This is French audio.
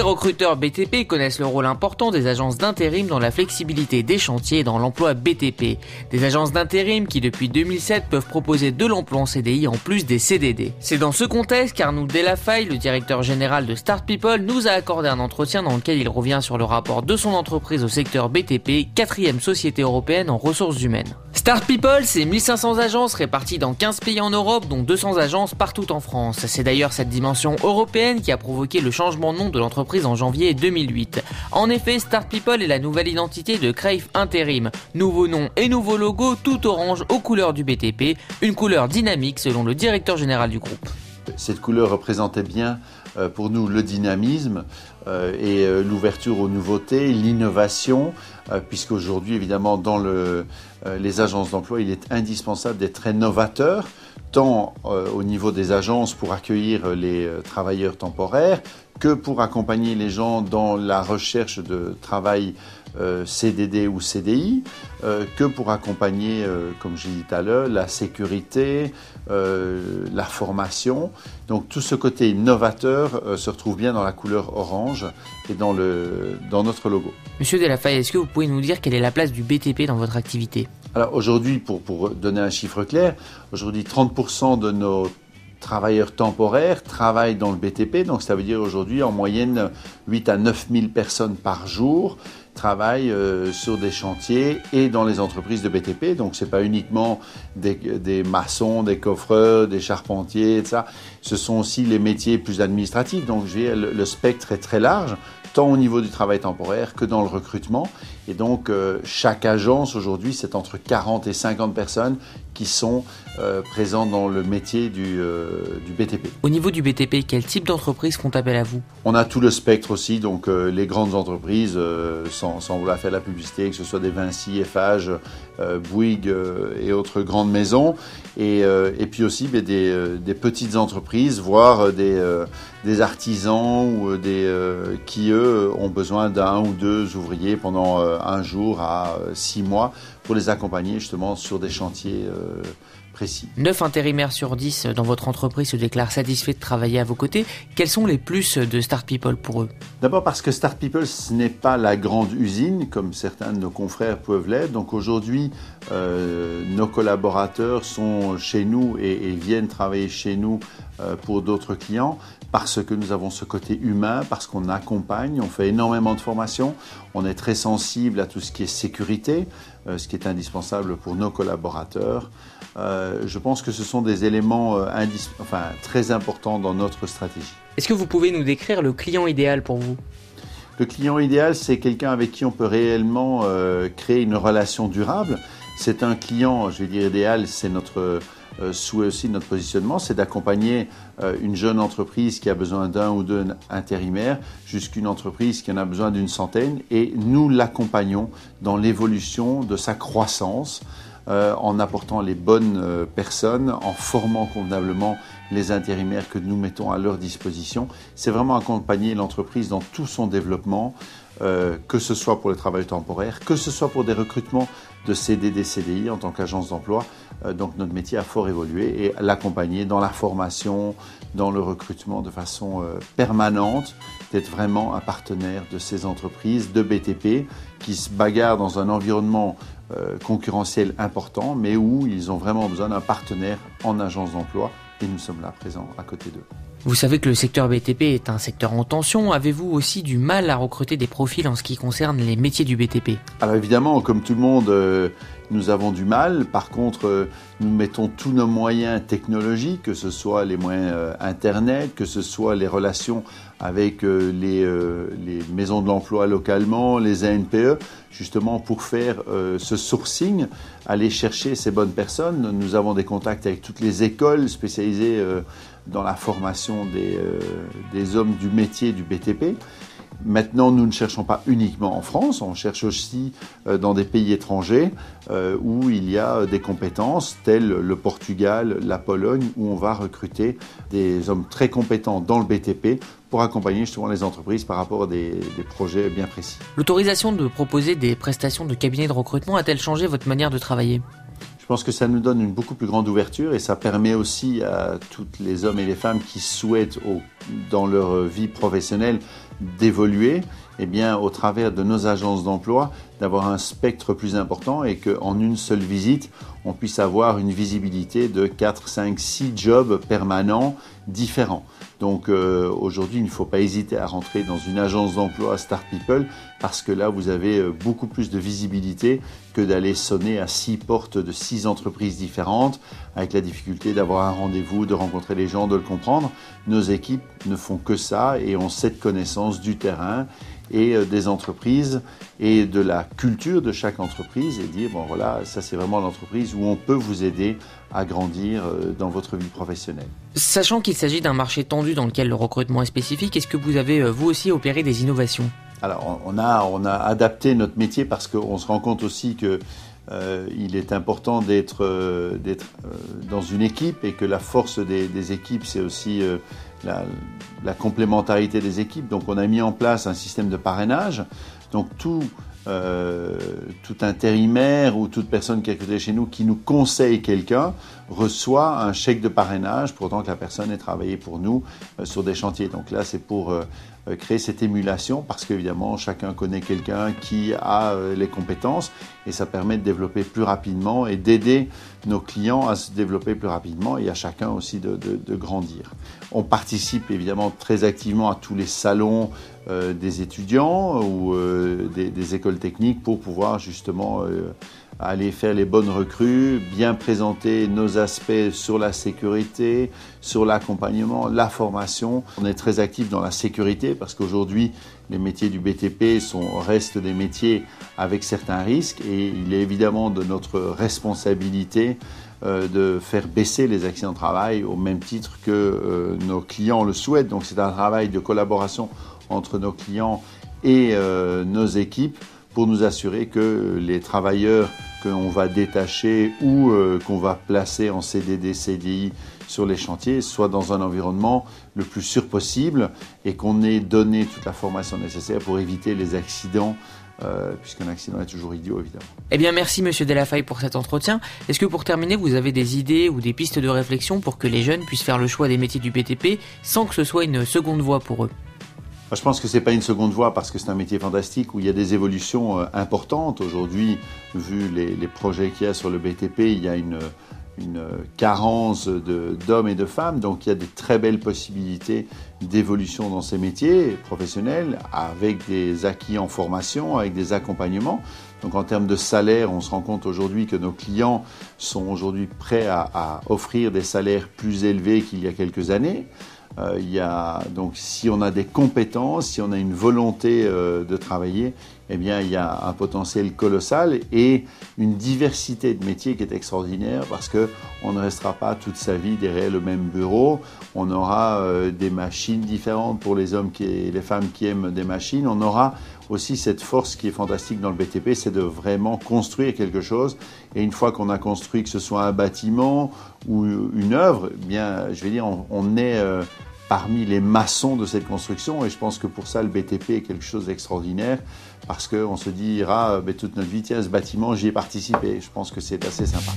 les recruteurs BTP connaissent le rôle important des agences d'intérim dans la flexibilité des chantiers et dans l'emploi BTP. Des agences d'intérim qui depuis 2007 peuvent proposer de l'emploi en CDI en plus des CDD. C'est dans ce contexte qu'Arnaud Delafaye, le directeur général de Start People, nous a accordé un entretien dans lequel il revient sur le rapport de son entreprise au secteur BTP, 4e société européenne en ressources humaines. Start People, c'est 1500 agences réparties dans 15 pays en Europe, dont 200 agences partout en France. C'est d'ailleurs cette dimension européenne qui a provoqué le changement de nom de l'entreprise en janvier 2008. En effet, Start People est la nouvelle identité de Crave Intérim. Nouveau nom et nouveau logo, tout orange aux couleurs du BTP, une couleur dynamique selon le directeur général du groupe. Cette couleur représentait bien pour nous le dynamisme et l'ouverture aux nouveautés, l'innovation, puisqu'aujourd'hui évidemment dans les agences d'emploi il est indispensable d'être très novateur, tant au niveau des agences pour accueillir les travailleurs temporaires que pour accompagner les gens dans la recherche de travail CDD ou CDI, que pour accompagner, comme j'ai dit tout à l'heure, la sécurité, la formation. Donc tout ce côté novateur se retrouve bien dans la couleur orange et dans notre logo. Monsieur Delafaye, est-ce que vous pouvez nous dire quelle est la place du BTP dans votre activité ? Alors aujourd'hui, pour donner un chiffre clair, aujourd'hui 30% de nos travailleurs temporaires travaillent dans le BTP, donc ça veut dire aujourd'hui en moyenne 8 à 9 000 personnes par jour travaillent sur des chantiers et dans les entreprises de BTP. Donc c'est pas uniquement des maçons, des coffreurs, des charpentiers, etc. Ce sont aussi les métiers plus administratifs. Donc le spectre est très large, tant au niveau du travail temporaire que dans le recrutement. Et donc chaque agence aujourd'hui, c'est entre 40 et 50 personnes qui sont présentes dans le métier du BTP. Au niveau du BTP, quel type d'entreprise font appel à vous ? On a tout le spectre aussi, donc les grandes entreprises, sans vouloir faire la publicité, que ce soit des Vinci, Eiffage, Bouygues et autres grandes maisons, et puis aussi des petites entreprises, voire des artisans ou qui eux ont besoin d'un ou deux ouvriers pendant un jour à 6 mois pour les accompagner justement sur des chantiers précis. 9 intérimaires sur 10 dans votre entreprise se déclarent satisfaits de travailler à vos côtés. Quels sont les plus de Start People pour eux ? D'abord parce que Start People, ce n'est pas la grande usine comme certains de nos confrères peuvent l'être. Donc aujourd'hui, nos collaborateurs sont chez nous et viennent travailler chez nous pour d'autres clients parce que nous avons ce côté humain, parce qu'on accompagne, on fait énormément de formations, on est très sensible à tout ce qui est sécurité, ce qui est indispensable pour nos collaborateurs. Je pense que ce sont des éléments très importants dans notre stratégie. Est-ce que vous pouvez nous décrire le client idéal pour vous ? Le client idéal, c'est quelqu'un avec qui on peut réellement créer une relation durable. C'est un client, je vais dire idéal, c'est notre souhait aussi, notre positionnement, c'est d'accompagner une jeune entreprise qui a besoin d'un ou deux intérimaires jusqu'à une entreprise qui en a besoin d'une centaine et nous l'accompagnons dans l'évolution de sa croissance en apportant les bonnes personnes, en formant convenablement les intérimaires que nous mettons à leur disposition. C'est vraiment accompagner l'entreprise dans tout son développement, que ce soit pour le travail temporaire, que ce soit pour des recrutements de CDD, CDI en tant qu'agence d'emploi. Donc notre métier a fort évolué et l'accompagner dans la formation, dans le recrutement de façon permanente, d'être vraiment un partenaire de ces entreprises de BTP qui se bagarrent dans un environnement concurrentiel important, mais où ils ont vraiment besoin d'un partenaire en agence d'emploi et nous sommes là présents à côté d'eux. Vous savez que le secteur BTP est un secteur en tension. Avez-vous aussi du mal à recruter des profils en ce qui concerne les métiers du BTP ? Alors évidemment, comme tout le monde, nous avons du mal. Par contre, nous mettons tous nos moyens technologiques, que ce soit les moyens Internet, que ce soit les relations avec les maisons de l'emploi localement, les ANPE, justement pour faire ce sourcing, aller chercher ces bonnes personnes. Nous avons des contacts avec toutes les écoles spécialisées dans la formation des hommes du métier du BTP. Maintenant, nous ne cherchons pas uniquement en France, on cherche aussi dans des pays étrangers où il y a des compétences telles le Portugal, la Pologne, où on va recruter des hommes très compétents dans le BTP pour accompagner justement les entreprises par rapport à des projets bien précis. L'autorisation de proposer des prestations de cabinet de recrutement a-t-elle changé votre manière de travailler ? Je pense que ça nous donne une beaucoup plus grande ouverture et ça permet aussi à tous les hommes et les femmes qui souhaitent dans leur vie professionnelle d'évoluer, eh bien, au travers de nos agences d'emploi, d'avoir un spectre plus important et qu'en une seule visite, on puisse avoir une visibilité de 4, 5, 6 jobs permanents différents. Donc aujourd'hui, il ne faut pas hésiter à rentrer dans une agence d'emploi Start People parce que là, vous avez beaucoup plus de visibilité que d'aller sonner à 6 portes de 6 entreprises différentes avec la difficulté d'avoir un rendez-vous, de rencontrer les gens, de le comprendre. Nos équipes ne font que ça et ont cette connaissance du terrain et des entreprises et de la culture de chaque entreprise et dire, bon voilà, ça c'est vraiment l'entreprise où on peut vous aider à grandir dans votre vie professionnelle. Sachant qu'il s'agit d'un marché tendu dans lequel le recrutement est spécifique, est-ce que vous avez vous aussi opéré des innovations ? Alors on a adapté notre métier parce qu'on se rend compte aussi que il est important d'être dans une équipe et que la force des équipes, c'est aussi la complémentarité des équipes. Donc on a mis en place un système de parrainage. Donc tout intérimaire ou toute personne qui est recrutée chez nous qui nous conseille quelqu'un reçoit un chèque de parrainage pour autant que la personne ait travaillé pour nous sur des chantiers. Donc là, c'est pour créer cette émulation parce qu'évidemment, chacun connaît quelqu'un qui a les compétences et ça permet de développer plus rapidement et d'aider nos clients à se développer plus rapidement et à chacun aussi de grandir. On participe évidemment très activement à tous les salons des étudiants ou des écoles techniques pour pouvoir justement aller faire les bonnes recrues, bien présenter nos aspects sur la sécurité, sur l'accompagnement, la formation. On est très actif dans la sécurité parce qu'aujourd'hui, les métiers du BTP restent des métiers avec certains risques et il est évidemment de notre responsabilité de faire baisser les accidents de travail au même titre que nos clients le souhaitent. Donc c'est un travail de collaboration entre nos clients et nos équipes pour nous assurer que les travailleurs qu'on va détacher ou qu'on va placer en CDD, CDI sur les chantiers soient dans un environnement le plus sûr possible et qu'on ait donné toute la formation nécessaire pour éviter les accidents, puisqu'un accident est toujours idiot, évidemment. Eh bien, merci Monsieur Delafaye pour cet entretien. Est-ce que pour terminer, vous avez des idées ou des pistes de réflexion pour que les jeunes puissent faire le choix des métiers du BTP sans que ce soit une seconde voie pour eux ? Je pense que ce n'est pas une seconde voie parce que c'est un métier fantastique où il y a des évolutions importantes. Aujourd'hui, vu les projets qu'il y a sur le BTP, il y a une carence d'hommes et de femmes. Donc il y a de très belles possibilités d'évolution dans ces métiers professionnels avec des acquis en formation, avec des accompagnements. Donc en termes de salaire, on se rend compte aujourd'hui que nos clients sont aujourd'hui prêts à offrir des salaires plus élevés qu'il y a quelques années. Donc si on a des compétences, si on a une volonté de travailler, eh bien il y a un potentiel colossal et une diversité de métiers qui est extraordinaire parce qu'on ne restera pas toute sa vie derrière le même bureau. On aura des machines différentes pour les hommes et les femmes qui aiment des machines. On aura aussi cette force qui est fantastique dans le BTP, c'est de vraiment construire quelque chose. Et une fois qu'on a construit, que ce soit un bâtiment ou une œuvre, eh bien, je vais dire, on est parmi les maçons de cette construction. Et je pense que pour ça, le BTP est quelque chose d'extraordinaire parce qu'on se dira toute notre vie, tiens, ce bâtiment, j'y ai participé. Je pense que c'est assez sympa.